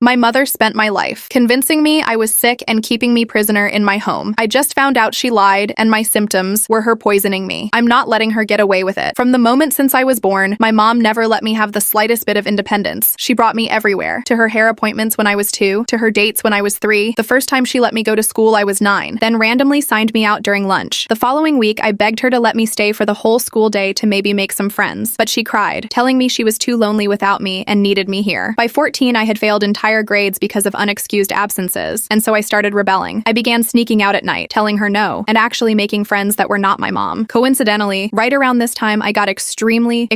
My mother spent my life convincing me I was sick and keeping me prisoner in my home. I just found out she lied, and my symptoms were her poisoning me. I'm not letting her get away with it. From the moment since I was born, my mom never let me have the slightest bit of independence. She brought me everywhere. To her hair appointments when I was 2, to her dates when I was 3. The first time she let me go to school I was 9, then randomly signed me out during lunch. The following week I begged her to let me stay for the whole school day to maybe make some friends, but she cried, telling me she was too lonely without me and needed me here. By 14 I had failed entire grades because of unexcused absences, and so I started rebelling. I began sneaking out at night, telling her no, and actually making friends that were not my mom. Coincidentally, right around this time I got extremely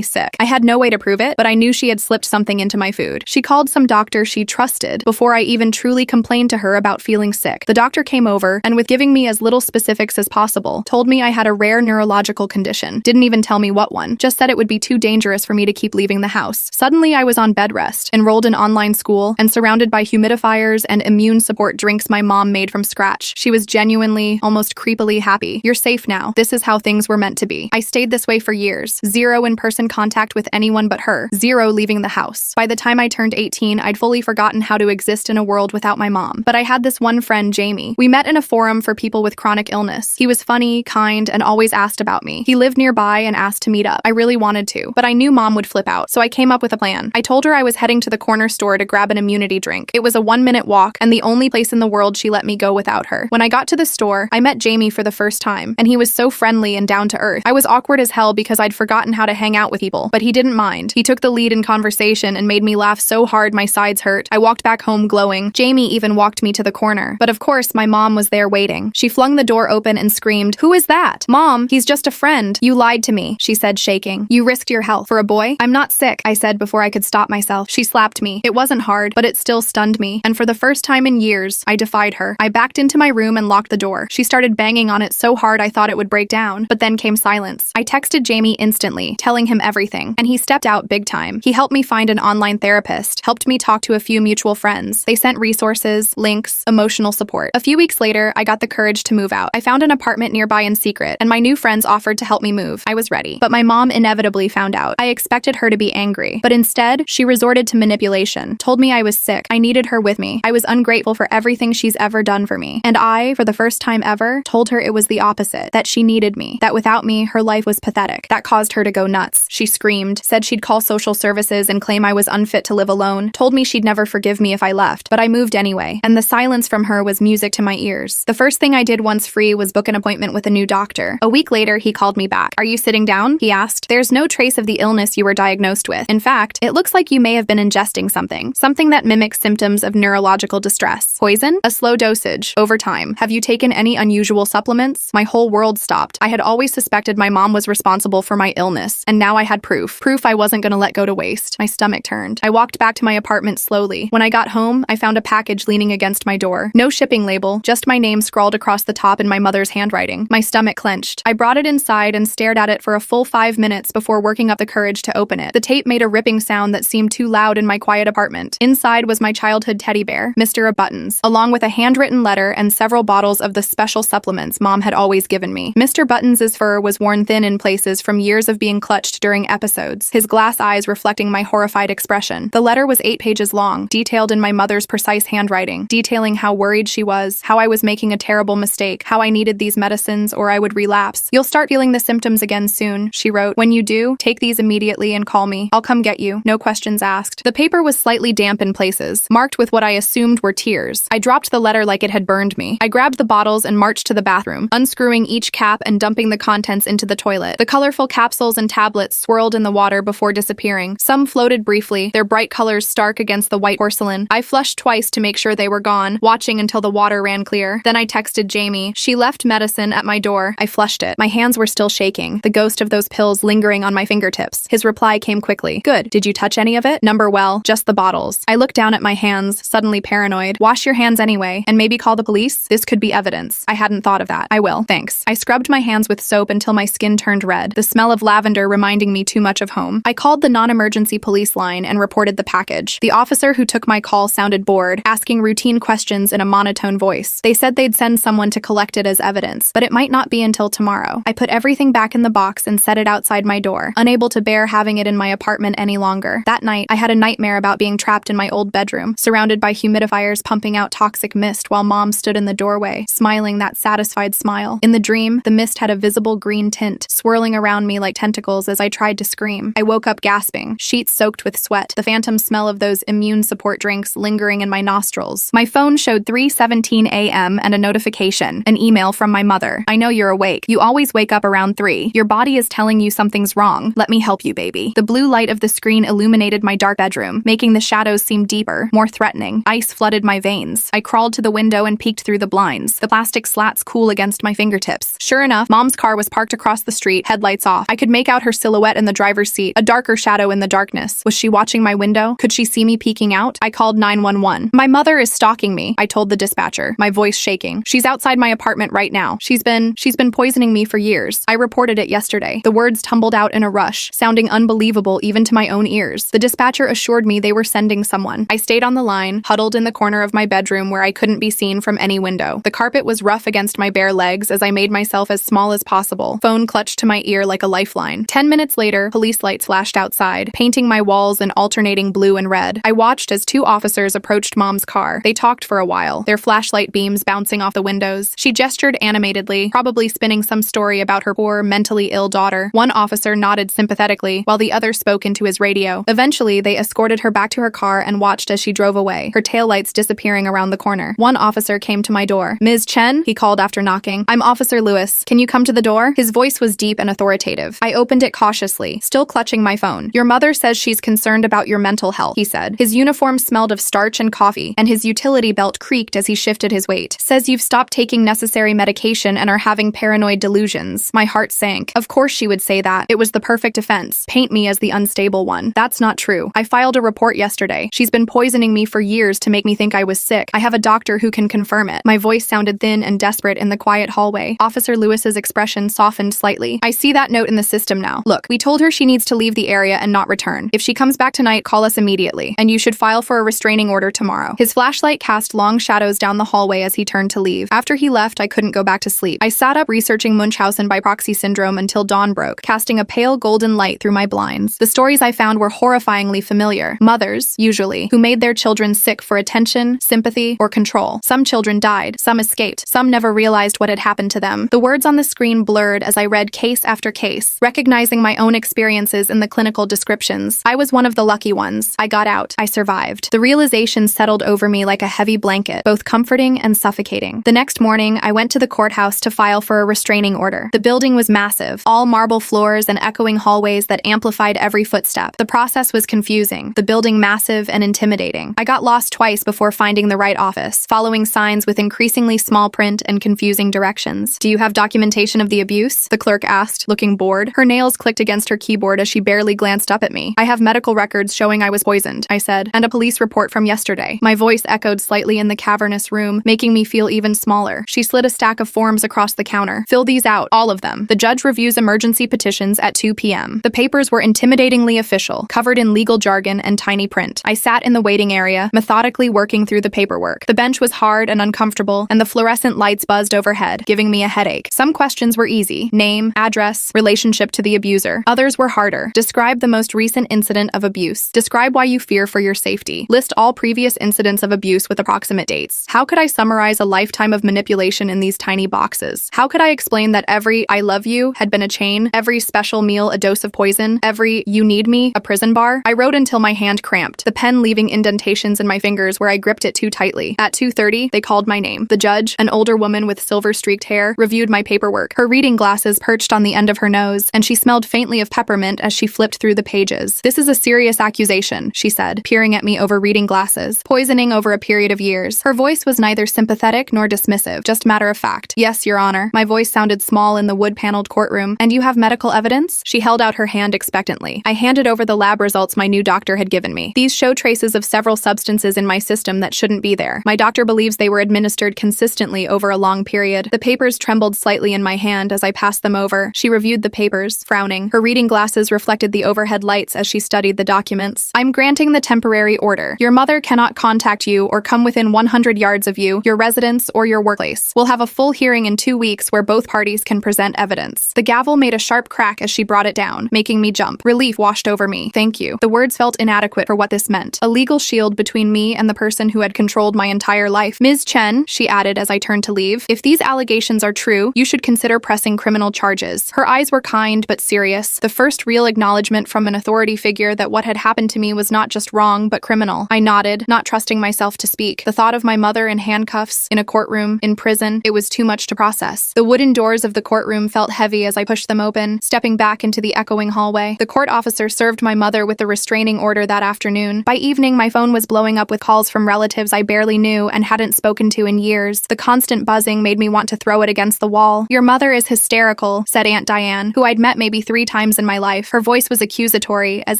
sick. I had no way to prove it, but I knew she had slipped something into my food. She called some doctor she trusted before I even truly complained to her about feeling sick. The doctor came over, and with giving me as little specifics as possible, told me I had a rare neurological condition. Didn't even tell me what one, just said it would be too dangerous for me to keep leaving the house. Suddenly I was on bed rest, enrolled in online school, and surrounded by humidifiers and immune support drinks my mom made from scratch. She was genuinely, almost creepily happy. You're safe now. This is how things were meant to be. I stayed this way for years. 0 in-person contact with anyone but her. 0 leaving the house. By the time I turned 18, I'd fully forgotten how to exist in a world without my mom. But I had this one friend, Jamie. We met in a forum for people with chronic illness. He was funny, kind, and always asked about me. He lived nearby and asked to meet up. I really wanted to, but I knew mom would flip out, so I came up with a plan. I told her I was heading to the corner store to grab an immunity drink. It was a 1-minute walk, and the only place in the world she let me go without her. When I got to the store, I met Jamie for the first time, and he was so friendly and down to earth. I was awkward as hell because I'd forgotten how to hang out with people, but he didn't mind. He took the lead in conversation and made me laugh so hard my sides hurt. I walked back home glowing. Jamie even walked me to the corner. But of course, my mom was there waiting. She flung the door open and screamed, "Who is that?" "Mom, he's just a friend." "You lied to me," she said, shaking. "You risked your health for a boy?" "I'm not sick," I said before I could stop myself. She slapped me. It wasn't hard, but it still stunned me. And for the first time in years, I defied her. I backed into my room and locked the door. She started banging on it so hard I thought it would break down. But then came silence. I texted Jamie instantly, telling him everything, and he stepped out big time. He helped me find an online therapist, helped me talk to a few mutual friends. They sent resources, links, emotional support. A few weeks later, I got the courage to move out. I found an apartment nearby in secret, and my new friends offered to help me move. I was ready. But my mom inevitably found out. I expected her to be angry, but instead, she resorted to manipulation, told me I was sick. I needed her with me. I was ungrateful for everything she's ever done for me. And I, for the first time ever, told her it was the opposite, that she needed me, that without me, her life was pathetic. That caused her to go nuts. She screamed, said she'd call social services and claim I was unfit to live alone, told me she'd never forgive me if I left, but I moved anyway, and the silence from her was music to my ears. The first thing I did once free was book an appointment with a new doctor. A week later, he called me back. "Are you sitting down?" he asked. "There's no trace of the illness you were diagnosed with. In fact, it looks like you may have been ingesting something that mimics symptoms of neurological distress. Poison? A slow dosage, over time. Have you taken any unusual supplements?" My whole world stopped. I had always suspected my mom was responsible for my illness, and now I had proof. Proof I wasn't gonna let go to waste. My stomach turned. I walked back to my apartment slowly. When I got home, I found a package leaning against my door. No shipping label, just my name scrawled across the top in my mother's handwriting. My stomach clenched. I brought it inside and stared at it for a full 5 minutes before working up the courage to open it. The tape made a ripping sound that seemed too loud in my quiet apartment. Inside was my childhood teddy bear, Mr. Buttons, along with a handwritten letter and several bottles of the special supplements Mom had always given me. Mr. Buttons' fur was worn thin in places from years of being clutched during episodes, his glass eyes reflecting my horrified expression. The letter was 8 pages long, detailed in my mother's precise handwriting, detailing how worried she was, how I was making a terrible mistake, how I needed these medicines or I would relapse. "You'll start feeling the symptoms again soon," she wrote. "When you do, take these immediately and call me. I'll come get you. No questions asked." The paper was slightly damp in places, marked with what I assumed were tears. I dropped the letter like it had burned me. I grabbed the bottles and marched to the bathroom, unscrewing each cap and dumping the contents into the toilet. The colorful capsules and tablets swirled in the water before disappearing. Some floated briefly, their bright colors stark against the white porcelain. I flushed twice to make sure they were gone, watching until the water ran clear. Then I texted Jamie. She left medicine at my door. I flushed it. My hands were still shaking, the ghost of those pills lingering on my fingertips. His reply came quickly. "Good. Did you touch any of it?" "Number well, just the bottles." I looked down at my hands, suddenly paranoid. "Wash your hands anyway, and maybe call the police? This could be evidence." "I hadn't thought of that." "I will, thanks." I scrubbed my hands with soap until my skin turned red, the smell of lavender reminding me too much of home. I called the non-emergency police line and reported the package. The officer who took my call sounded bored, asking routine questions in a monotone voice. They said they'd send someone to collect it as evidence, but it might not be until tomorrow. I put everything back in the box and set it outside my door, unable to bear having it in my apartment any longer. That night, I had a nightmare about being trapped trapped in my old bedroom, surrounded by humidifiers pumping out toxic mist while Mom stood in the doorway, smiling that satisfied smile. In the dream, the mist had a visible green tint, swirling around me like tentacles as I tried to scream. I woke up gasping, sheets soaked with sweat, the phantom smell of those immune support drinks lingering in my nostrils. My phone showed 3:17 a.m. and a notification, an email from my mother. "I know you're awake. You always wake up around 3. Your body is telling you something's wrong. Let me help you, baby." The blue light of the screen illuminated my dark bedroom, making the shadows seem deeper, more threatening. Ice flooded my veins. I crawled to the window and peeked through the blinds, the plastic slats cool against my fingertips. Sure enough, Mom's car was parked across the street, headlights off. I could make out her silhouette in the driver's seat, a darker shadow in the darkness. Was she watching my window? Could she see me peeking out? I called 911. "My mother is stalking me," I told the dispatcher, my voice shaking. "She's outside my apartment right now. She's been poisoning me for years. I reported it yesterday." The words tumbled out in a rush, sounding unbelievable even to my own ears. The dispatcher assured me they were sending someone. I stayed on the line, huddled in the corner of my bedroom where I couldn't be seen from any window. The carpet was rough against my bare legs as I made myself as small as possible, phone clutched to my ear like a lifeline. 10 minutes later, police lights flashed outside, painting my walls in alternating blue and red. I watched as 2 officers approached Mom's car. They talked for a while, their flashlight beams bouncing off the windows. She gestured animatedly, probably spinning some story about her poor, mentally ill daughter. One officer nodded sympathetically, while the other spoke into his radio. Eventually, they escorted her back to her car and watched as she drove away, her taillights disappearing around the corner. One officer came to my door. "Ms. Chen?" he called after knocking. "I'm Officer Lewis. Can you come to the door?" His voice was deep and authoritative. I opened it cautiously, still clutching my phone. "Your mother says she's concerned about your mental health," he said. His uniform smelled of starch and coffee, and his utility belt creaked as he shifted his weight. "Says you've stopped taking necessary medication and are having paranoid delusions." My heart sank. Of course she would say that. It was the perfect defense. Paint me as the unstable one. That's not true. I filed a report yesterday. She's been poisoning me for years to make me think I was sick. I have a doctor who can confirm it. My voice sounded thin and desperate in the quiet hallway. Officer Lewis's expression softened slightly. "I see that note in the system now. Look, we told her she needs to leave the area and not return. If she comes back tonight, call us immediately. And you should file for a restraining order tomorrow." His flashlight cast long shadows down the hallway as he turned to leave. After he left, I couldn't go back to sleep. I sat up researching Munchausen by proxy syndrome until dawn broke, casting a pale golden light through my blinds. The stories I found were horrifyingly familiar. Mothers, usually, who made their children sick for attention, sympathy, or control. Some children died, some escaped, some never realized what had happened to them. The words on the screen blurred as I read case after case, recognizing my own experiences in the clinical descriptions. I was one of the lucky ones. I got out. I survived. The realization settled over me like a heavy blanket, both comforting and suffocating. The next morning, I went to the courthouse to file for a restraining order. The building was massive, all marble floors and echoing hallways that amplified every footstep. The process was confusing, the building massive and intimidating. I got lost twice before finding the right office, following signs with increasingly small print and confusing directions. "Do you have documentation of the abuse?" the clerk asked, looking bored. Her nails clicked against her keyboard as she barely glanced up at me. "I have medical records showing I was poisoned," I said, "and a police report from yesterday." My voice echoed slightly in the cavernous room, making me feel even smaller. She slid a stack of forms across the counter. "Fill these out, all of them. The judge reviews emergency petitions at 2 p.m. The papers were intimidatingly official, covered in legal jargon and tiny print. I sat in the waiting area, methodically working through the paperwork. The bench was hard and uncomfortable, and the fluorescent lights buzzed overhead, giving me a headache. Some questions were easy: name, address, relationship to the abuser. Others were harder. Describe the most recent incident of abuse. Describe why you fear for your safety. List all previous incidents of abuse with approximate dates. How could I summarize a lifetime of manipulation in these tiny boxes? How could I explain that every "I love you" had been a chain, every special meal a dose of poison, every "you need me" a prison bar? I wrote until my hand cramped, the pen leaving indentations in my fingers where I gripped it too tightly. At 2:30, they called my name. The judge, an older woman with silver-streaked hair, reviewed my paperwork. Her reading glasses perched on the end of her nose, and she smelled faintly of peppermint as she flipped through the pages. "This is a serious accusation," she said, peering at me over reading glasses. "Poisoning over a period of years." Her voice was neither sympathetic nor dismissive, just matter of fact. "Yes, Your Honor." My voice sounded small in the wood-paneled courtroom. "And you have medical evidence?" She held out her hand expectantly. I handed over the lab results my new doctor had given me. "These show traces of several substances in my system that shouldn't be there. My doctor believes they were administered consistently over a long period." The papers trembled slightly in my hand as I passed them over. She reviewed the papers, frowning. Her reading glasses reflected the overhead lights as she studied the documents. "I'm granting the temporary order. Your mother cannot contact you or come within 100 yards of you, your residence, or your workplace. We'll have a full hearing in 2 weeks where both parties can present evidence." The gavel made a sharp crack as she brought it down, making me jump. Relief washed over me. "Thank you." The words felt inadequate for what they this meant. A legal shield between me and the person who had controlled my entire life. Ms. Chen, she added as I turned to leave, if these allegations are true, you should consider pressing criminal charges. Her eyes were kind but serious, the first real acknowledgement from an authority figure that what had happened to me was not just wrong but criminal. I nodded, not trusting myself to speak. The thought of my mother in handcuffs, in a courtroom, in prison, it was too much to process. The wooden doors of the courtroom felt heavy as I pushed them open, stepping back into the echoing hallway. The court officer served my mother with the restraining order that afternoon. By evening, my phone was blowing up with calls from relatives I barely knew and hadn't spoken to in years. The constant buzzing made me want to throw it against the wall. Your mother is hysterical, said Aunt Diane, who I'd met maybe 3 times in my life. Her voice was accusatory, as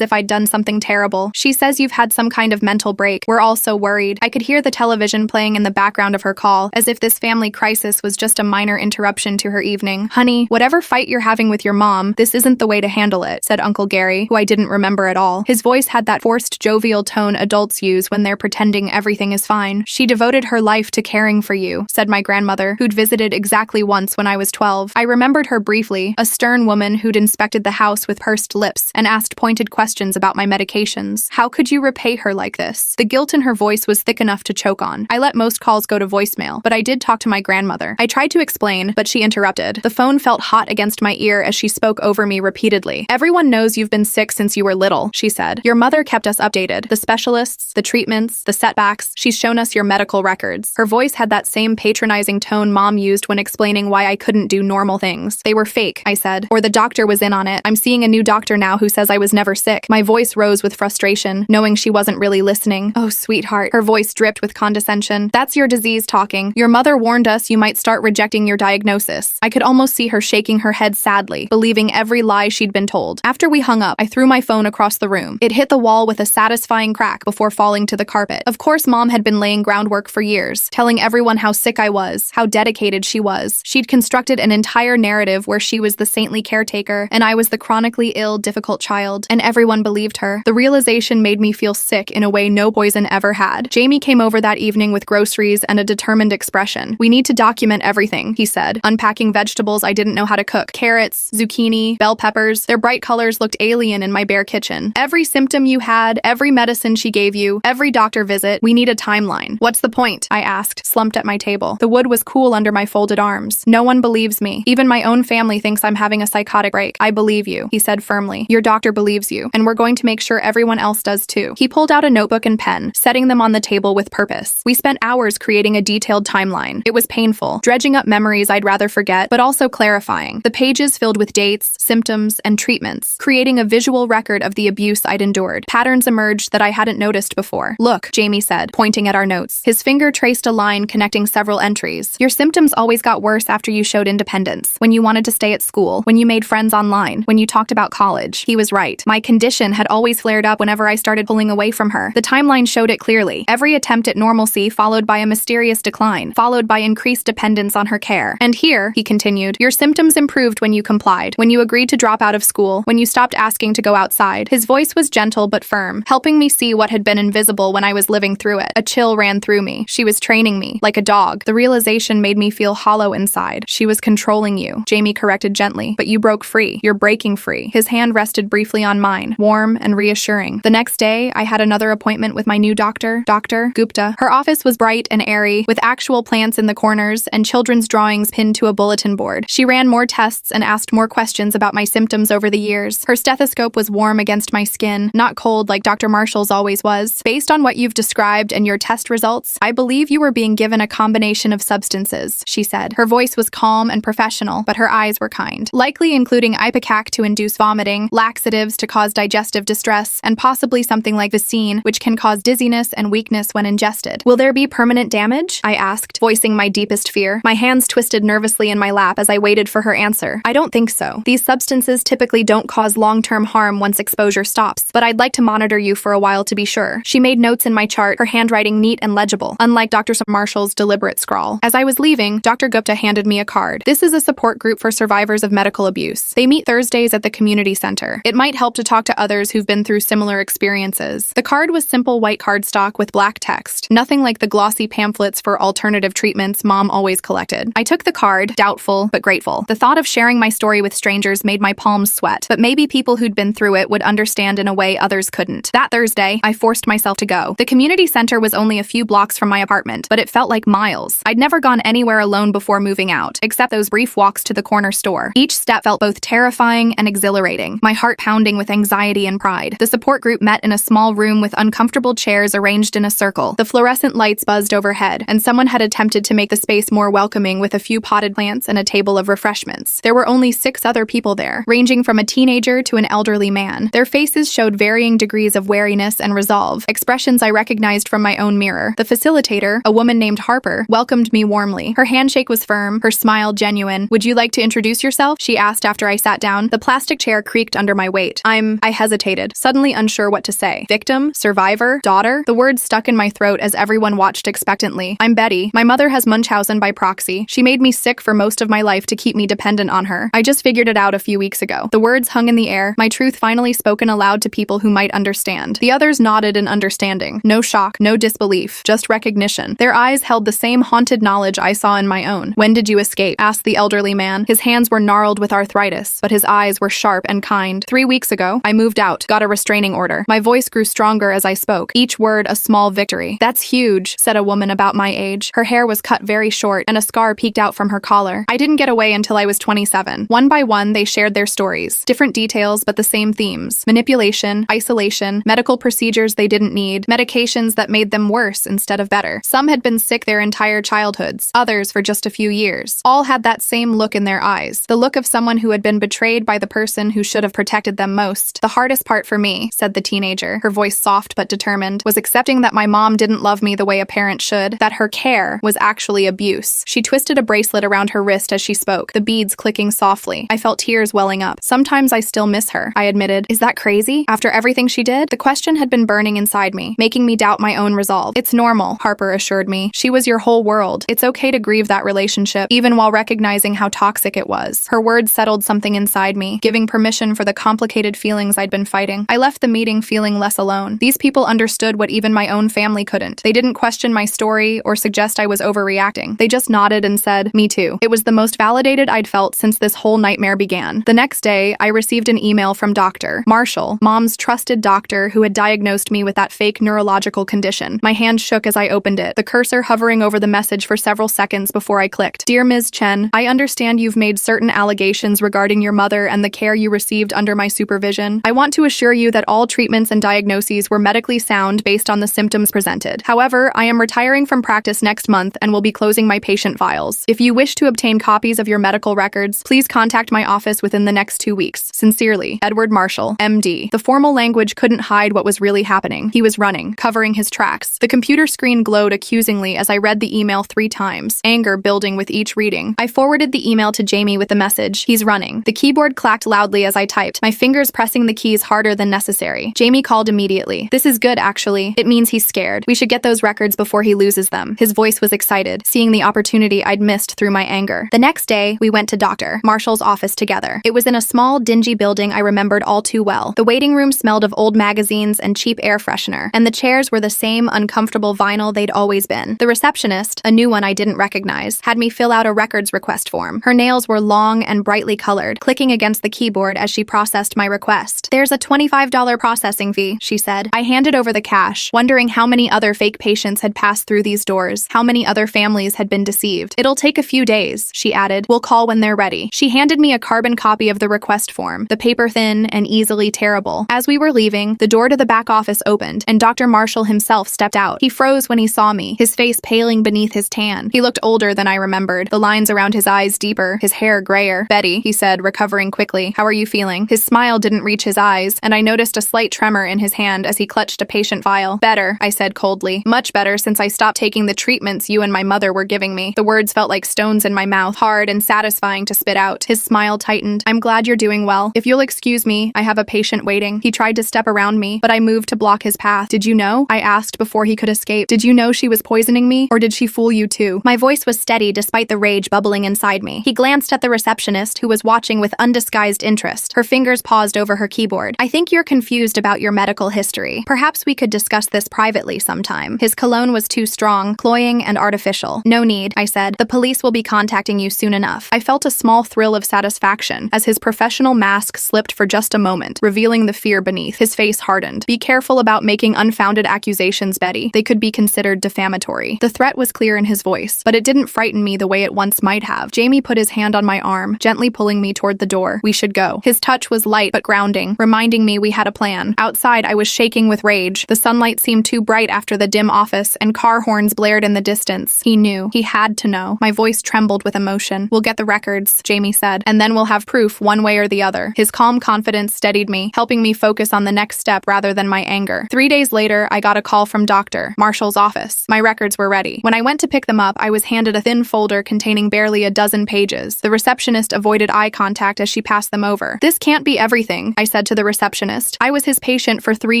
if I'd done something terrible. She says you've had some kind of mental break. We're all so worried. I could hear the television playing in the background of her call, as if this family crisis was just a minor interruption to her evening. Honey, whatever fight you're having with your mom, this isn't the way to handle it, said Uncle Gary, who I didn't remember at all. His voice had that forced, jovial tone adults use when they're pretending everything is fine. She devoted her life to caring for you, said my grandmother, who'd visited exactly once when I was 12. I remembered her briefly, a stern woman who'd inspected the house with pursed lips and asked pointed questions about my medications. How could you repay her like this? The guilt in her voice was thick enough to choke on. I let most calls go to voicemail, but I did talk to my grandmother. I tried to explain, but she interrupted. The phone felt hot against my ear as she spoke over me repeatedly. Everyone knows you've been sick since you were little, she said. Your mother kept us updated. The specialists, the treatments, the setbacks. She's shown us your medical records. Her voice had that same patronizing tone Mom used when explaining why I couldn't do normal things. They were fake, I said. Or the doctor was in on it. I'm seeing a new doctor now who says I was never sick. My voice rose with frustration, knowing she wasn't really listening. Oh, sweetheart. Her voice dripped with condescension. That's your disease talking. Your mother warned us you might start rejecting your diagnosis. I could almost see her shaking her head sadly, believing every lie she'd been told. After we hung up, I threw my phone across the room. It hit the wall with a satisfying crack before falling to the carpet. Of course, Mom had been laying groundwork for years, telling everyone how sick I was, how dedicated she was. She'd constructed an entire narrative where she was the saintly caretaker, and I was the chronically ill, difficult child, and everyone believed her. The realization made me feel sick in a way no poison ever had. Jamie came over that evening with groceries and a determined expression. We need to document everything, he said, unpacking vegetables I didn't know how to cook. Carrots, zucchini, bell peppers. Their bright colors looked alien in my bare kitchen. Every symptom you had, every medicine she gave you, every doctor visit. We need a timeline. What's the point? I asked, slumped at my table. The wood was cool under my folded arms. No one believes me. Even my own family thinks I'm having a psychotic break. I believe you, he said firmly. Your doctor believes you, and we're going to make sure everyone else does too. He pulled out a notebook and pen, setting them on the table with purpose. We spent hours creating a detailed timeline. It was painful, dredging up memories I'd rather forget, but also clarifying. The pages filled with dates, symptoms, and treatments, creating a visual record of the abuse I'd endured. Patterns emerged that I hadn't noticed before. Look, Jamie said, pointing at our notes. His finger traced a line connecting several entries. Your symptoms always got worse after you showed independence, when you wanted to stay at school, when you made friends online, when you talked about college. He was right. My condition had always flared up whenever I started pulling away from her. The timeline showed it clearly. Every attempt at normalcy followed by a mysterious decline, followed by increased dependence on her care. And here, he continued, your symptoms improved when you complied, when you agreed to drop out of school, when you stopped asking to go outside. His voice was gentle but firm, helping me see what had been invisible when I was living through it. A chill ran through me. She was training me, like a dog. The realization made me feel hollow inside. She was controlling you, Jamie corrected gently, but you broke free. You're breaking free. His hand rested briefly on mine, warm and reassuring. The next day, I had another appointment with my new doctor, Dr. Gupta. Her office was bright and airy, with actual plants in the corners and children's drawings pinned to a bulletin board. She ran more tests and asked more questions about my symptoms over the years. Her stethoscope was warm against my skin, not cold like Dr. Marshall's always was. Based on what you've described and your test results, I believe you were being given a combination of substances, she said. Her voice was calm and professional, but her eyes were kind. Likely including ipecac to induce vomiting, laxatives to cause digestive distress, and possibly something like Vicine, which can cause dizziness and weakness when ingested. Will there be permanent damage? I asked, voicing my deepest fear. My hands twisted nervously in my lap as I waited for her answer. I don't think so. These substances typically don't cause long-term harm once exposure stops, but I'd like to monitor you for a while to be sure. She made notes in my chart, her handwriting neat and legible, unlike Dr. Marshall's deliberate scrawl. As I was leaving, Dr. Gupta handed me a card. This is a support group for survivors of medical abuse. They meet Thursdays at the community center. It might help to talk to others who've been through similar experiences. The card was simple white cardstock with black text, nothing like the glossy pamphlets for alternative treatments Mom always collected. I took the card, doubtful but grateful. The thought of sharing my story with strangers made my palms sweat, but maybe people who'd been through it would understand in a way others couldn't. That That Thursday, I forced myself to go. The community center was only a few blocks from my apartment, but it felt like miles. I'd never gone anywhere alone before moving out, except those brief walks to the corner store. Each step felt both terrifying and exhilarating, my heart pounding with anxiety and pride. The support group met in a small room with uncomfortable chairs arranged in a circle. The fluorescent lights buzzed overhead, and someone had attempted to make the space more welcoming with a few potted plants and a table of refreshments. There were only 6 other people there, ranging from a teenager to an elderly man. Their faces showed varying degrees of wariness and resolve, expressions I recognized from my own mirror. The facilitator, a woman named Harper, welcomed me warmly. Her handshake was firm, her smile genuine. "Would you like to introduce yourself?" she asked after I sat down. The plastic chair creaked under my weight. I hesitated, suddenly unsure what to say. Victim? Survivor? Daughter? The words stuck in my throat as everyone watched expectantly. "I'm Betty. My mother has Munchausen by proxy. She made me sick for most of my life to keep me dependent on her. I just figured it out a few weeks ago." The words hung in the air, my truth finally spoken aloud to people who might understand. The others nodded in understanding. No shock, no disbelief, just recognition. Their eyes held the same haunted knowledge I saw in my own. "When did you escape?" asked the elderly man. His hands were gnarled with arthritis, but his eyes were sharp and kind. "3 weeks ago, I moved out, got a restraining order." My voice grew stronger as I spoke, each word a small victory. "That's huge," said a woman about my age. Her hair was cut very short, and a scar peeked out from her collar. "I didn't get away until I was 27. One by one, they shared their stories. Different details, but the same themes. Manipulation, isolation, medical procedures they didn't need, medications that made them worse instead of better. Some had been sick their entire childhoods, others for just a few years. All had that same look in their eyes, the look of someone who had been betrayed by the person who should have protected them most. The hardest part for me," said the teenager, her voice soft but determined, "was accepting that my mom didn't love me the way a parent should, that her care was actually abuse." She twisted a bracelet around her wrist as she spoke, the beads clicking softly. I felt tears welling up. "Sometimes I still miss her," I admitted. "Is that crazy? After everything she did?" The question had been burning inside me, making me doubt my own resolve. "It's normal," Harper assured me. "She was your whole world. It's okay to grieve that relationship, even while recognizing how toxic it was." Her words settled something inside me, giving permission for the complicated feelings I'd been fighting. I left the meeting feeling less alone. These people understood what even my own family couldn't. They didn't question my story or suggest I was overreacting. They just nodded and said, "Me too." It was the most validated I'd felt since this whole nightmare began. The next day, I received an email from Dr. Marshall, Mom's trusted doctor who had diagnosed me with that fake neurological condition. My hand shook as I opened it, the cursor hovering over the message for several seconds before I clicked. "Dear Ms. Chen, I understand you've made certain allegations regarding your mother and the care you received under my supervision. I want to assure you that all treatments and diagnoses were medically sound based on the symptoms presented. However, I am retiring from practice next month and will be closing my patient files. If you wish to obtain copies of your medical records, please contact my office within the next 2 weeks. Sincerely, Edward Marshall, MD." The formal language couldn't hide what was really happening. He was running, covering his tracks. The computer screen glowed accusingly as I read the email 3 times, anger building with each reading. I forwarded the email to Jamie with the message, "He's running." The keyboard clacked loudly as I typed, my fingers pressing the keys harder than necessary. Jamie called immediately. "This is good, actually. It means he's scared. We should get those records before he loses them." His voice was excited, seeing the opportunity I'd missed through my anger. The next day, we went to Dr. Marshall's office together. It was in a small, dingy building I remembered all too well. The waiting room smelled of old magazines and cheap air freshener, and the chairs were the same uncomfortable vinyl they'd always been. The receptionist, a new one I didn't recognize, had me fill out a records request form. Her nails were long and brightly colored, clicking against the keyboard as she processed my request. "There's a $25 processing fee," she said. I handed over the cash, wondering how many other fake patients had passed through these doors, how many other families had been deceived. "It'll take a few days," she added. "We'll call when they're ready." She handed me a carbon copy of the request form, the paper thin and easily tearable. As we were leaving, the door to the back office opened, and Dr. Marshall himself stepped out. He froze when he saw me, his face paling beneath his tan. He looked older than I remembered, the lines around his eyes deeper, his hair grayer. "Betty," he said, recovering quickly, "how are you feeling?" His smile didn't reach his eyes, and I noticed a slight tremor in his hand as he clutched a patient file. "Better," I said coldly. "Much better since I stopped taking the treatments you and my mother were giving me." The words felt like stones in my mouth, hard and satisfying to spit out. His smile tightened. "I'm glad you're doing well. If you'll excuse me, I have a patient waiting." He tried to step around me, but I moved to block his path. "Did you know?" I asked before he could escape. "Did you know she was poisoning me, or did she fool you too?" My voice was steady despite the rage bubbling inside me. He glanced at the receptionist, who was watching with undisguised interest. Her fingers paused over her keyboard. "I think you're confused about your medical history. Perhaps we could discuss this privately sometime." His cologne was too strong, cloying and artificial. "No need," I said. "The police will be contacting you soon enough." I felt a small thrill of satisfaction as his professional mask slipped for just a moment, revealing the fear beneath. His face hardened. hardened. Be careful about making unfounded accusations, Betty. They could be considered defamatory. The threat was clear in his voice, but it didn't frighten me the way it once might have. Jamie put his hand on my arm, gently pulling me toward the door. We should go. His touch was light but grounding, reminding me we had a plan. Outside, I was shaking with rage. The sunlight seemed too bright after the dim office, and car horns blared in the distance. He knew. He had to know. My voice trembled with emotion. We'll get the records, Jamie said, and then we'll have proof one way or the other. His calm confidence steadied me, helping me focus on the next step rather than my anger. 3 days later, I got a call from Dr. Marshall's office. My records were ready. When I went to pick them up, I was handed a thin folder containing barely a dozen pages. The receptionist avoided eye contact as she passed them over. This can't be everything, I said to the receptionist. I was his patient for 3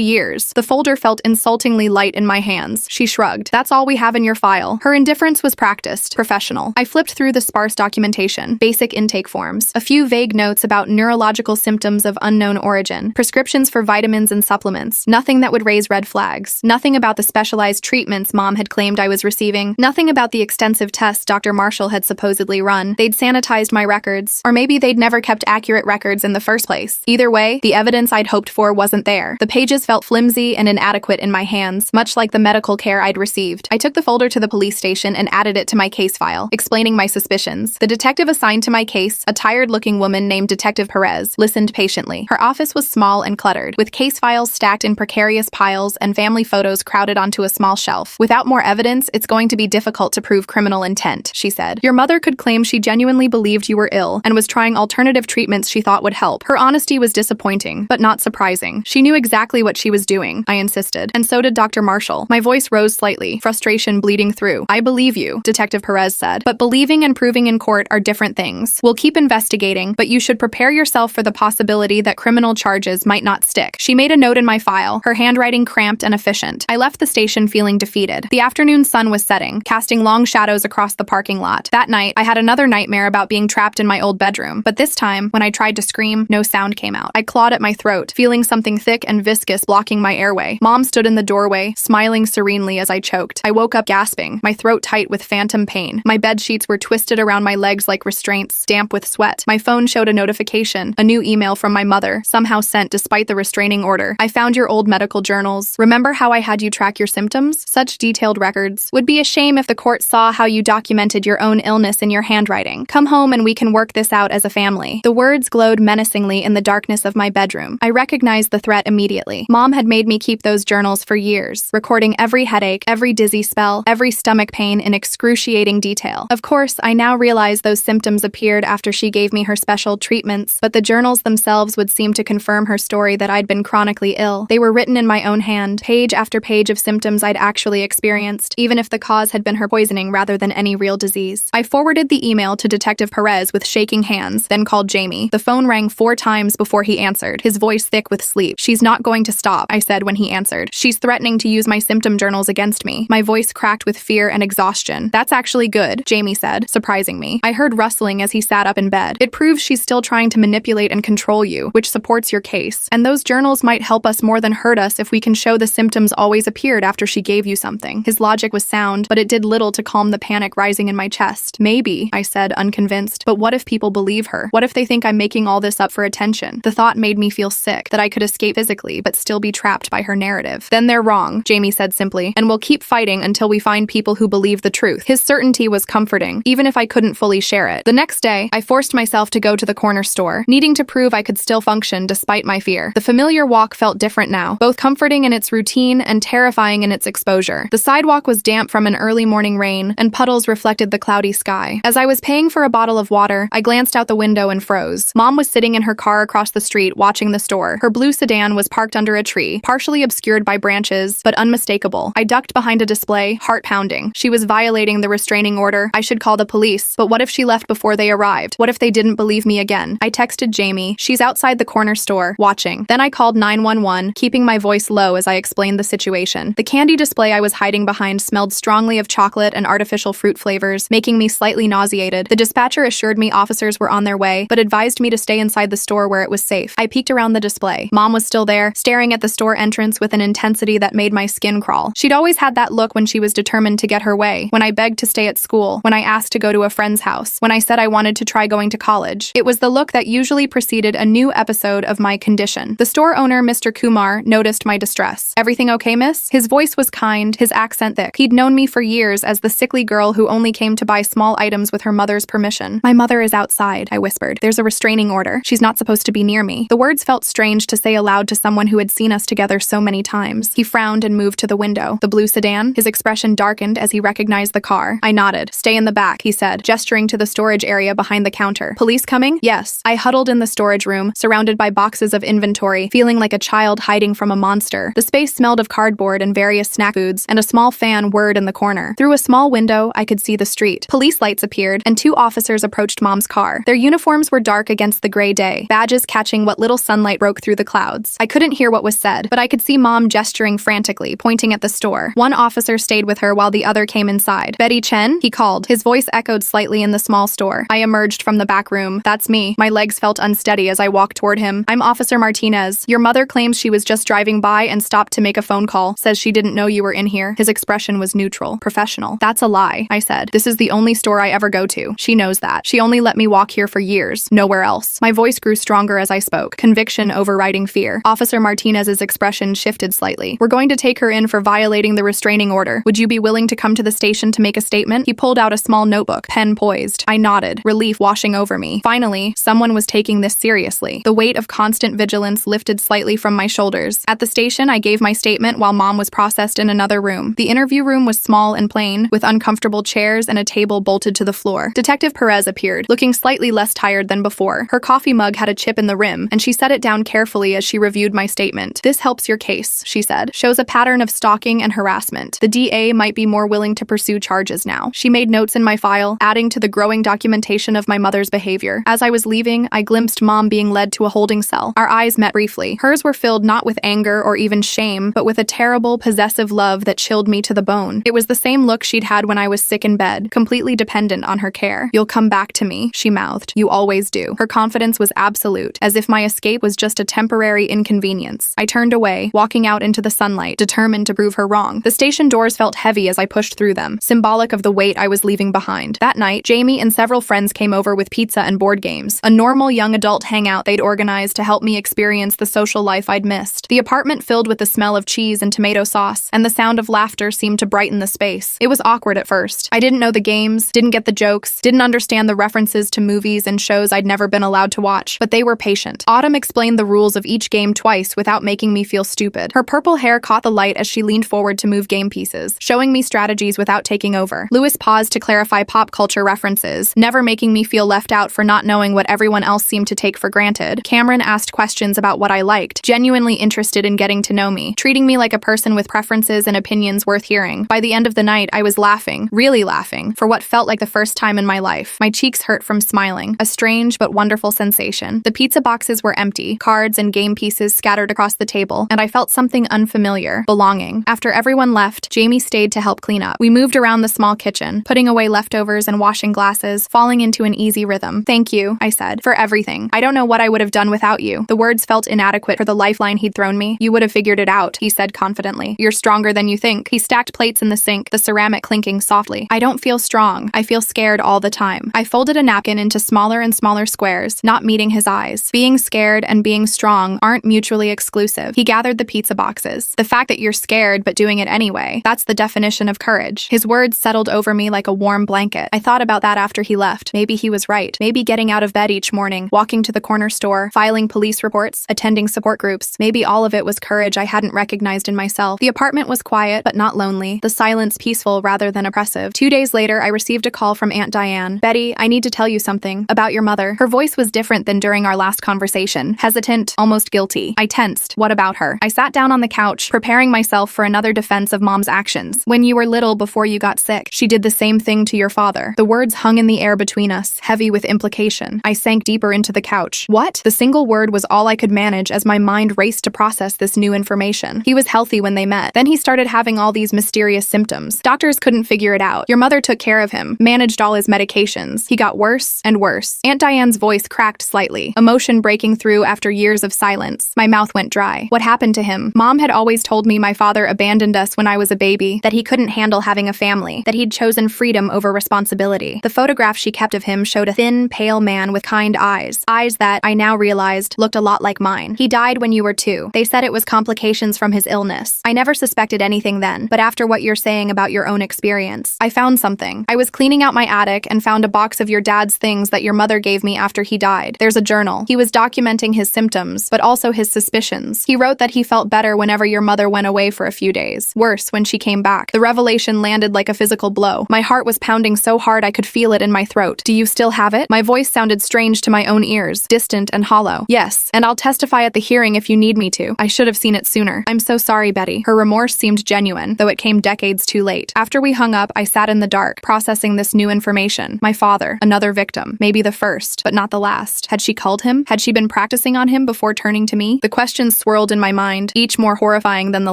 years. The folder felt insultingly light in my hands. She shrugged. That's all we have in your file. Her indifference was practiced, professional. I flipped through the sparse documentation, basic intake forms, a few vague notes about neurological symptoms of unknown origin, prescriptions for vitamins and supplements, nothing that would raise red flags, nothing about the specialized treatments Mom had claimed I was receiving, nothing about the extensive tests Dr. Marshall had supposedly run. They'd sanitized my records, or maybe they'd never kept accurate records in the first place. Either way, the evidence I'd hoped for wasn't there. The pages felt flimsy and inadequate in my hands, much like the medical care I'd received. I took the folder to the police station and added it to my case file, explaining my suspicions. The detective assigned to my case, a tired-looking woman named Detective Perez, listened patiently. Her office was small and cluttered, with case files stacked in precarious piles and family photos crowded onto a small shelf. Without more evidence, it's going to be difficult to prove criminal intent, she said. Your mother could claim she genuinely believed you were ill and was trying alternative treatments she thought would help. Her honesty was disappointing, but not surprising. She knew exactly what she was doing, I insisted. And so did Dr. Marshall. My voice rose slightly, frustration bleeding through. I believe you, Detective Perez said, but believing and proving in court are different things. We'll keep investigating, but you should prepare yourself for the possibility that criminal charges might not stick. She made a note in my file, her handwriting cramped and efficient. I left the station feeling defeated. The afternoon sun was setting, casting long shadows across the parking lot. That night, I had another nightmare about being trapped in my old bedroom, but this time, when I tried to scream, no sound came out. I clawed at my throat, feeling something thick and viscous blocking my airway. Mom stood in the doorway, smiling serenely as I choked. I woke up gasping, my throat tight with phantom pain. My bed sheets were twisted around my legs like restraints, damp with sweat. My phone showed a notification, a new email from my mother, somehow sent despite the restraining order. I found your old medical journals. Remember how I had you track your symptoms? Such detailed records. Would be a shame if the court saw how you documented your own illness in your handwriting. Come home and we can work this out as a family. The words glowed menacingly in the darkness of my bedroom. I recognized the threat immediately. Mom had made me keep those journals for years, recording every headache, every dizzy spell, every stomach pain in excruciating detail. Of course, I now realize those symptoms appeared after she gave me her special treatments, but the journals themselves would seem to confirm her story that I'd been chronically ill. They were written in my own hand, page after page of symptoms I'd actually experienced, even if the cause had been her poisoning rather than any real disease. I forwarded the email to Detective Perez with shaking hands, then called Jamie. The phone rang 4 times before he answered, his voice thick with sleep. She's not going to stop, I said when he answered. She's threatening to use my symptom journals against me. My voice cracked with fear and exhaustion. That's actually good, Jamie said, surprising me. I heard rustling as he sat up in bed. It proves she's still trying to manipulate and control you, which supports your case. And those journals might help us more than hurt us if we can show the symptoms always appeared after she gave you something. His logic was sound, but it did little to calm the panic rising in my chest. Maybe, I said, unconvinced. But what if people believe her? What if they think I'm making all this up for attention? The thought made me feel sick, that I could escape physically, but still be trapped by her narrative. Then they're wrong, Jamie said simply, and we'll keep fighting until we find people who believe the truth. His certainty was comforting, even if I couldn't fully share it. The next day, I forced myself to go to the corner store, needing to prove I could still function despite my fear. The familiar walk felt different now, both comforting in its routine and terrifying in its exposure. The sidewalk was damp from an early morning rain, and puddles reflected the cloudy sky. As I was paying for a bottle of water, I glanced out the window and froze. Mom was sitting in her car across the street watching the store. Her blue sedan was parked under a tree, partially obscured by branches, but unmistakable. I ducked behind a display, heart pounding. She was violating the restraining order. I should call the police, but what if she left before they arrived? What if they didn't believe me again? I texted Jamie. She's outside the corner store, watching. Then I called 911, keeping my voice low as I explained the situation. The candy display I was hiding behind smelled strongly of chocolate and artificial fruit flavors, making me slightly nauseated. The dispatcher assured me officers were on their way, but advised me to stay inside the store where it was safe. I peeked around the display. Mom was still there, staring at the store entrance with an intensity that made my skin crawl. She'd always had that look when she was determined to get her way, when I begged to stay at school, when I asked to go to a friend's house, when I said I wanted to try going to college. It was the look that usually preceded a new episode of my condition. The store owner, Mr. Mr. Kumar, noticed my distress. "Everything okay, miss?" His voice was kind, his accent thick. He'd known me for years as the sickly girl who only came to buy small items with her mother's permission. "My mother is outside," I whispered. "There's a restraining order. She's not supposed to be near me." The words felt strange to say aloud to someone who had seen us together so many times. He frowned and moved to the window. "The blue sedan?" His expression darkened as he recognized the car. I nodded. "Stay in the back," he said, gesturing to the storage area behind the counter. "Police coming?" "Yes." I huddled in the storage room, surrounded by boxes of inventory, feeling like a child hiding from a monster. The space smelled of cardboard and various snack foods, and a small fan whirred in the corner. Through a small window, I could see the street. Police lights appeared, and 2 officers approached Mom's car. Their uniforms were dark against the gray day, badges catching what little sunlight broke through the clouds. I couldn't hear what was said, but I could see Mom gesturing frantically, pointing at the store. One officer stayed with her while the other came inside. "Betty Chen?" he called. His voice echoed slightly in the small store. I emerged from the back room. "That's me." My legs felt unsteady as I walked toward him. "I'm Officer Martinez. Your mother claims she was just driving by and stopped to make a phone call. Says she didn't know you were in here." His expression was neutral, professional. "That's a lie," I said. "This is the only store I ever go to. She knows that. She only let me walk here for years. Nowhere else." My voice grew stronger as I spoke, conviction overriding fear. Officer Martinez's expression shifted slightly. "We're going to take her in for violating the restraining order. Would you be willing to come to the station to make a statement?" He pulled out a small notebook, pen poised. I nodded, relief washing over me. Finally, someone was taking this seriously. The weight of constant vigilance lifted slightly from my shoulders. At the station, I gave my statement while Mom was processed in another room. The interview room was small and plain, with uncomfortable chairs and a table bolted to the floor. Detective Perez appeared, looking slightly less tired than before. Her coffee mug had a chip in the rim, and she set it down carefully as she reviewed my statement. "This helps your case," she said. "Shows a pattern of stalking and harassment. The DA might be more willing to pursue charges now." She made notes in my file, adding to the growing documentation of my mother's behavior. As I was leaving, I glimpsed Mom being led to a holding cell. Our eyes met briefly. Hers were filled not with anger or even shame, but with a terrible, possessive love that chilled me to the bone. It was the same look she'd had when I was sick in bed, completely dependent on her care. "You'll come back to me," she mouthed. "You always do." Her confidence was absolute, as if my escape was just a temporary inconvenience. I turned away, walking out into the sunlight, determined to prove her wrong. The station doors felt heavy as I pushed through them, symbolic of the weight I was leaving behind. That night, Jamie and several friends came over with pizza and board games, a normal young adult hangout they'd organized to help me experience the social life I'd missed. The apartment filled with the smell of cheese and tomato sauce, and the sound of laughter seemed to brighten the space. It was awkward at first. I didn't know the games, didn't get the jokes, didn't understand the references to movies and shows I'd never been allowed to watch, but they were patient. Autumn explained the rules of each game twice without making me feel stupid. Her purple hair caught the light as she leaned forward to move game pieces, showing me strategies without taking over. Lewis paused to clarify pop culture references, never making me feel left out for not knowing what everyone else seemed to take for granted. Cameron asked questions about what I liked, genuinely interested in getting to know me, treating me like a person with preferences and opinions worth hearing. By the end of the night, I was laughing, really laughing, for what felt like the first time in my life. My cheeks hurt from smiling, a strange but wonderful sensation. The pizza boxes were empty, cards and game pieces scattered across the table, and I felt something unfamiliar, belonging. After everyone left, Jamie stayed to help clean up. We moved around the small kitchen, putting away leftovers and washing glasses, falling into an easy rhythm. "Thank you," I said, "for everything. I don't know what I would have done without you." The words felt inadequate for the lifeline he'd thrown me. "You would have figured it out," he said confidently. "You're stronger than you think." He stacked plates in the sink, the ceramic clinking softly. "I don't feel strong. I feel scared all the time." I folded a napkin into smaller and smaller squares, not meeting his eyes. Being scared and being strong aren't mutually exclusive. He gathered the pizza boxes. "The fact that you're scared but doing it anyway, that's the definition of courage." His words settled over me like a warm blanket. I thought about that after he left. Maybe he was right. Maybe getting out of bed each morning, walking to the corner store, filing police reports, attending support groups, maybe all of it was courage I hadn't recognized in myself. The apartment was quiet but not lonely, the silence peaceful rather than oppressive. 2 days later, I received a call from Aunt Diane. "Betty, I need to tell you something about your mother." Her voice was different than during our last conversation, hesitant, almost guilty. I tensed. What about her? I sat down on the couch, preparing myself for another defense of Mom's actions. "When you were little before you got sick, she did the same thing to your father." The words hung in the air between us, heavy with implication. I sank deeper into the couch. What? The single word was all I could manage as my mind raced to process this new information. He was healthy when they met. Then he started having all these mysterious symptoms. Doctors couldn't figure it out. Your mother took care of him, managed all his medications. He got worse and worse. Aunt Diane's voice cracked slightly, emotion breaking through after years of silence. My mouth went dry. What happened to him? Mom had always told me my father abandoned us when I was a baby, that he couldn't handle having a family, that he'd chosen freedom over responsibility. The photograph she kept of him showed a thin, pale man with kind eyes that, I now realized, looked a lot like mine. He died when you were 2. They said it was complications from his illness. I never suspected anything then, but after what you're saying about your own experience, I found something. I was cleaning out my attic and found a box of your dad's things that your mother gave me after he died. There's a journal. He was documenting his symptoms, but also his suspicions. He wrote that he felt better whenever your mother went away for a few days. Worse when she came back. The revelation landed like a physical blow. My heart was pounding so hard I could feel it in my throat. Do you still have it? My voice sounded strange to my own ears, distant and hollow. Yes, and I'll testify at the hearing if you need me to. I should have seen it sooner. I'm so sorry, Betty. Her remorse seemed genuine, though it came decades too late. After we hung up, I sat in the dark, processing this new information. My father, another victim, maybe the first, but not the last. Had she culled him? Had she been practicing on him before turning to me? The questions swirled in my mind, each more horrifying than the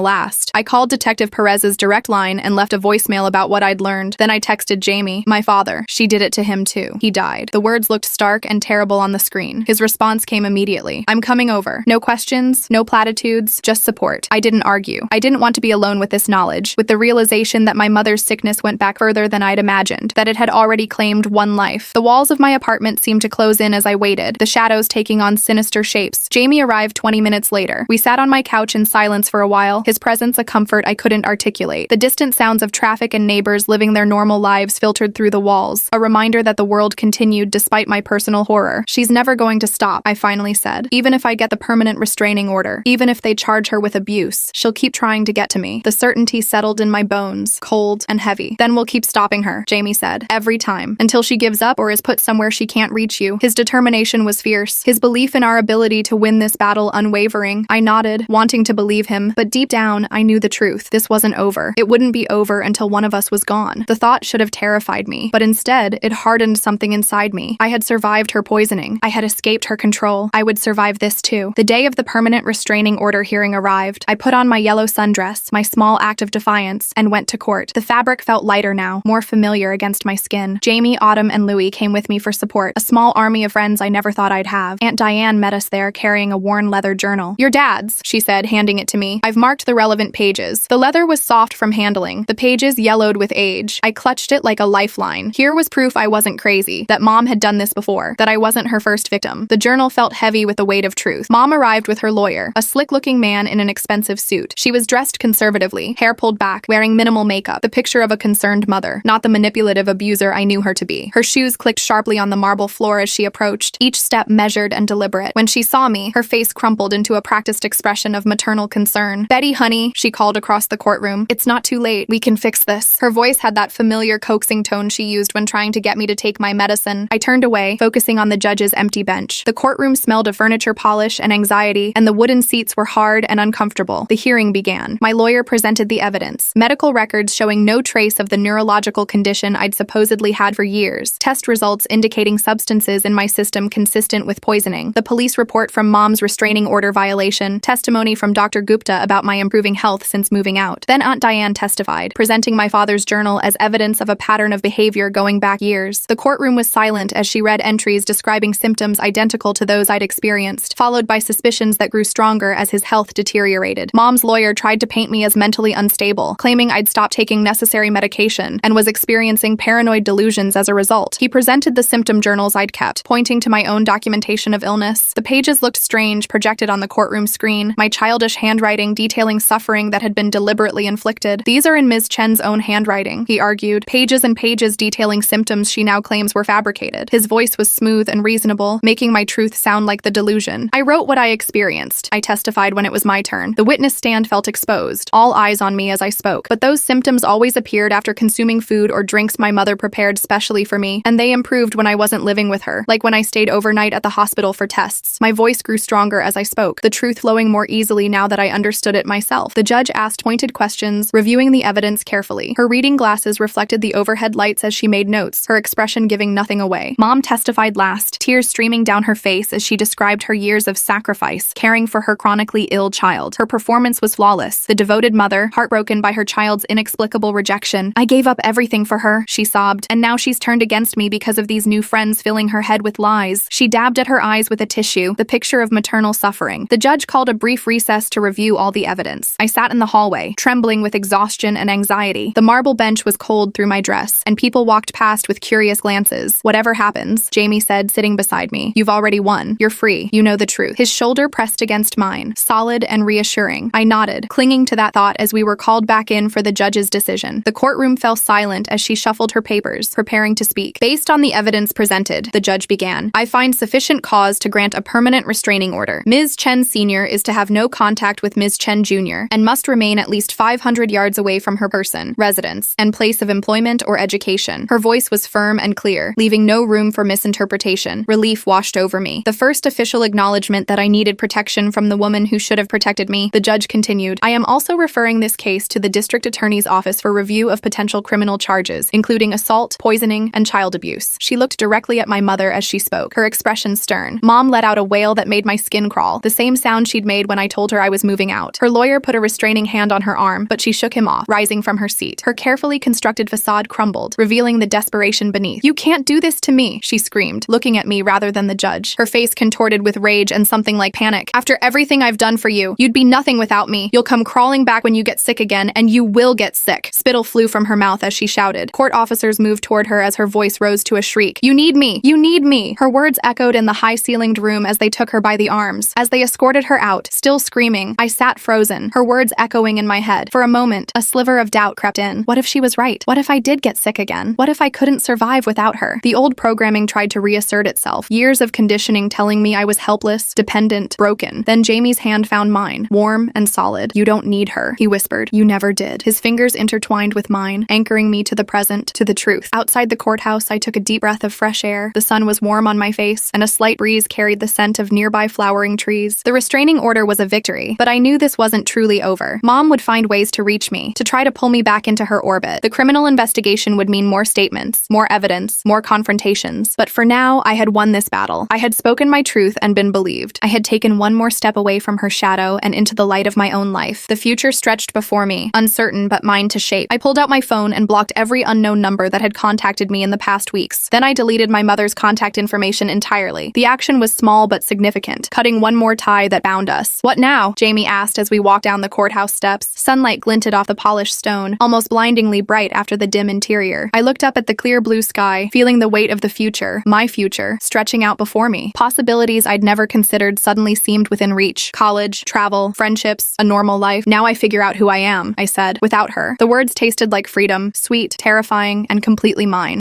last. I called Detective Perez's direct line and left a voicemail about what I'd learned. Then I texted Jamie, my father. She did it to him too. He died. The words looked stark and terrible on the screen. His response came immediately. I'm coming over. No questions, no platitudes, just support. I didn't argue. I didn't want to be alone with this knowledge, with the realization that my mother's sickness went back further than I'd imagined, that it had already claimed one life. The walls of my apartment seemed to close in as I waited, the shadows taking on sinister shapes. Jamie arrived 20 minutes later. We sat on my couch in silence for a while, his presence a comfort I couldn't articulate. The distant sounds of traffic and neighbors living their normal lives filtered through the walls, a reminder that the world continued despite my personal horror. She's never going to stop, I finally said. Even if I get the permanent restraining order, even if they charge her with abuse, she'll keep trying to get to me. The certainty settled in my bones, cold and heavy. Then we'll keep stopping her, Jamie said. Every time. Until she gives up or is put somewhere she can't reach you. His determination was fierce. His belief in our ability to win this battle unwavering. I nodded, wanting to believe him, but deep down, I knew the truth. This wasn't over. It wouldn't be over until one of us was gone. The thought should have terrified me, but instead, it hardened something inside me. I had survived her poisoning. I had escaped her control. I would survive this too. The day of the permanent restraining order hearing arrived. I put on my yellow sundress, my small act of defiance, and went to court. The fabric felt lighter now, more familiar against my skin. Jamie, Autumn, and Louie came with me for support, a small army of friends I never thought I'd have. Aunt Diane met us there carrying a worn leather journal. Your dad's, she said, handing it to me. I've marked the relevant pages. The leather was soft from handling, the pages yellowed with age. I clutched it like a lifeline. Here was proof I wasn't crazy, that Mom had done this before, that I wasn't her first victim. The journal felt heavy with the weight of truth. Mom arrived with her lawyer, a slick-looking man in an expensive suit. She was dressed conservatively, hair pulled back, wearing minimal makeup, the picture of a concerned mother, not the manipulative abuser I knew her to be. Her shoes clicked sharply on the marble floor as she approached, each step measured and deliberate. When she saw me, her face crumpled into a practiced expression of maternal concern. Betty, honey, she called across the courtroom. It's not too late. We can fix this. Her voice had that familiar coaxing tone she used when trying to get me to take my medicine. I turned away, focusing on the judge's empty bench. The courtroom smelled of furniture polish and anxiety, and the wooden seats were hard and uncomfortable. The hearing began. My lawyer presented the evidence. Medical records showing no trace of the neurological condition I'd supposedly had for years. Test results indicating substances in my system consistent with poisoning. The police report from Mom's restraining order violation. Testimony from Dr. Gupta about my improving health since moving out. Then Aunt Diane testified, presenting my father's journal as evidence of a pattern of behavior going back years. The courtroom was silent as she read entries describing symptoms identical to those I'd experienced, followed by suspicions that grew stronger as his health deteriorated. Mom's lawyer tried to paint me as mentally unstable, claiming I'd stopped taking necessary medication and was experiencing paranoid delusions as a result. He presented the symptom journals I'd kept, pointing to my own documentation of illness. The pages looked strange, projected on the courtroom screen, my childish handwriting detailing suffering that had been deliberately inflicted. These are in Ms. Chen's own handwriting, he argued, pages and pages detailing symptoms she now claims were fabricated. His voice was smooth and reasonable, making my truth sound like the delusion. I wrote what I experienced, I testified when it was my turn. The witness stand felt exposed, all eyes on me as I spoke. But those symptoms always appeared after consuming food or drinks my mother prepared specially for me, and they improved when I wasn't living with her, like when I stayed overnight at the hospital for tests. My voice grew stronger as I spoke, the truth flowing more easily now that I understood it myself. The judge asked pointed questions, reviewing the evidence carefully. Her reading glasses reflected the overhead lights as she made notes, her expression giving nothing away. Mom testified last, tears streaming down her face as she described her years of sacrifice, caring for her chronically ill child. Her performance was flawless. The devoted mother, heartbroken by her child's inexplicable rejection. I gave up everything for her, she sobbed, and now she's turned against me because of these new friends filling her head with lies. She dabbed at her eyes with a tissue, the picture of maternal suffering. The judge called a brief recess to review all the evidence. I sat in the hallway, trembling with exhaustion and anxiety. The marble bench was cold through my dress, and people walked past with curious glances. Whatever happens, Jamie said, sitting beside me, you've already won. You're free. You know the truth. His shoulder pressed pressed against mine, solid and reassuring. I nodded, clinging to that thought as we were called back in for the judge's decision. The courtroom fell silent as she shuffled her papers, preparing to speak. Based on the evidence presented, the judge began, I find sufficient cause to grant a permanent restraining order. Ms. Chen Sr. is to have no contact with Ms. Chen Jr. and must remain at least 500 yards away from her person, residence, and place of employment or education. Her voice was firm and clear, leaving no room for misinterpretation. Relief washed over me. The first official acknowledgement that I needed protection from the woman who should have protected me. The judge continued, I am also referring this case to the district attorney's office for review of potential criminal charges, including assault, poisoning, and child abuse. She looked directly at my mother as she spoke, her expression stern. Mom let out a wail that made my skin crawl, the same sound she'd made when I told her I was moving out. Her lawyer put a restraining hand on her arm, but she shook him off, rising from her seat. Her carefully constructed facade crumbled, revealing the desperation beneath. You can't do this to me, she screamed, looking at me rather than the judge, her face contorted with rage and something like panic. After everything I've done for you, you'd be nothing without me. You'll come crawling back when you get sick again, and you will get sick. Spittle flew from her mouth as she shouted. Court officers moved toward her as her voice rose to a shriek. You need me! You need me! Her words echoed in the high-ceilinged room as they took her by the arms. As they escorted her out, still screaming, I sat frozen, her words echoing in my head. For a moment, a sliver of doubt crept in. What if she was right? What if I did get sick again? What if I couldn't survive without her? The old programming tried to reassert itself, years of conditioning telling me I was helpless, dependent, broken. Then Jamie's hand found mine, warm and solid. You don't need her, he whispered. You never did. His fingers intertwined with mine, anchoring me to the present, to the truth. Outside the courthouse, I took a deep breath of fresh air. The sun was warm on my face, and a slight breeze carried the scent of nearby flowering trees. The restraining order was a victory, but I knew this wasn't truly over. Mom would find ways to reach me, to try to pull me back into her orbit. The criminal investigation would mean more statements, more evidence, more confrontations. But for now, I had won this battle. I had spoken my truth and been believed. I had taken one more step away from her shadow and into the light of my own life. The future stretched before me, uncertain but mine to shape. I pulled out my phone and blocked every unknown number that had contacted me in the past weeks. Then I deleted my mother's contact information entirely. The action was small but significant, cutting one more tie that bound us. What now? Jamie asked as we walked down the courthouse steps. Sunlight glinted off the polished stone, almost blindingly bright after the dim interior. I looked up at the clear blue sky, feeling the weight of the future, my future, stretching out before me. Possibilities I'd never considered suddenly seemed within reach. College, travel, friendships, a normal life. Now I figure out who I am, I said, without her. The words tasted like freedom, sweet, terrifying, and completely mine.